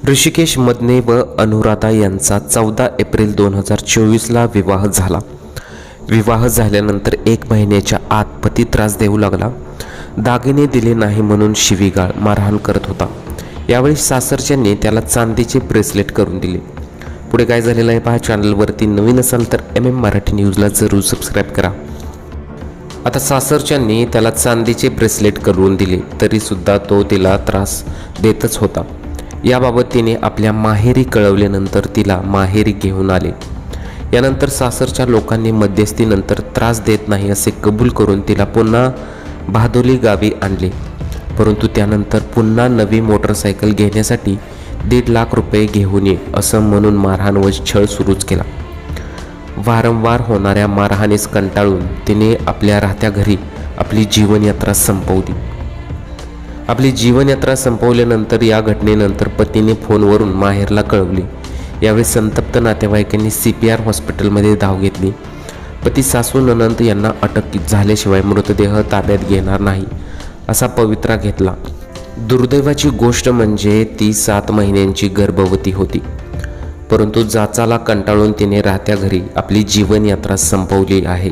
ऋषिकेश मदने व अनुराधा यांचा 14 एप्रिल 2024ला विवाह झाला. विवाह झाल्यानंतर 1 महिन्याच्या आत पती त्रास देऊ लागला. दागिने दिले नाही म्हणून शिवीगाळ मारहाण करत होता. यावेळी सासरच्यांनी त्याला चांदीचे ब्रेसलेट करून दिले. पुढे काय झालेलं आहे पहा. चॅनलवरती नवीन असाल तर MM मराठी न्यूजला जरूर सबस्क्राईब करा. आता सासरच्यांनी त्याला चांदीचे ब्रेसलेट करून दिले तरीसुद्धा तो तिला त्रास देतच होता. याबाबत तिने आपल्या माहेरी कळवल्यानंतर तिला माहेरी घेऊन आले. यानंतर सासरच्या लोकांनी मध्यस्थीनंतर त्रास देत नाही असे कबूल करून तिला पुन्हा भादोली गावी आणले. परंतु त्यानंतर पुन्हा नवी मोटरसायकल घेण्यासाठी 1.5 लाख रुपये घेऊन ये असं म्हणून मारहाण व छळ सुरूच केला. वारंवार होणाऱ्या मारहाणीस कंटाळून तिने आपल्या राहत्या घरी आपली जीवनयात्रा संपवली. आपली जीवनयात्रा संपवल्यानंतर या घटनेनंतर पतीने फोनवरून माहेरला कळवले. यावेळी संतप्त नातेवाईकांनी CPR हॉस्पिटलमध्ये धाव घेतली. पती सासू ननंद यांना अटक झाल्याशिवाय मृतदेह ताब्यात घेणार नाही असा पवित्रा घेतला. दुर्दैवाची गोष्ट म्हणजे ती 7 महिन्यांची गर्भवती होती. परंतु जाचाला कंटाळून तिने राहत्या घरी आपली जीवनयात्रा संपवली आहे.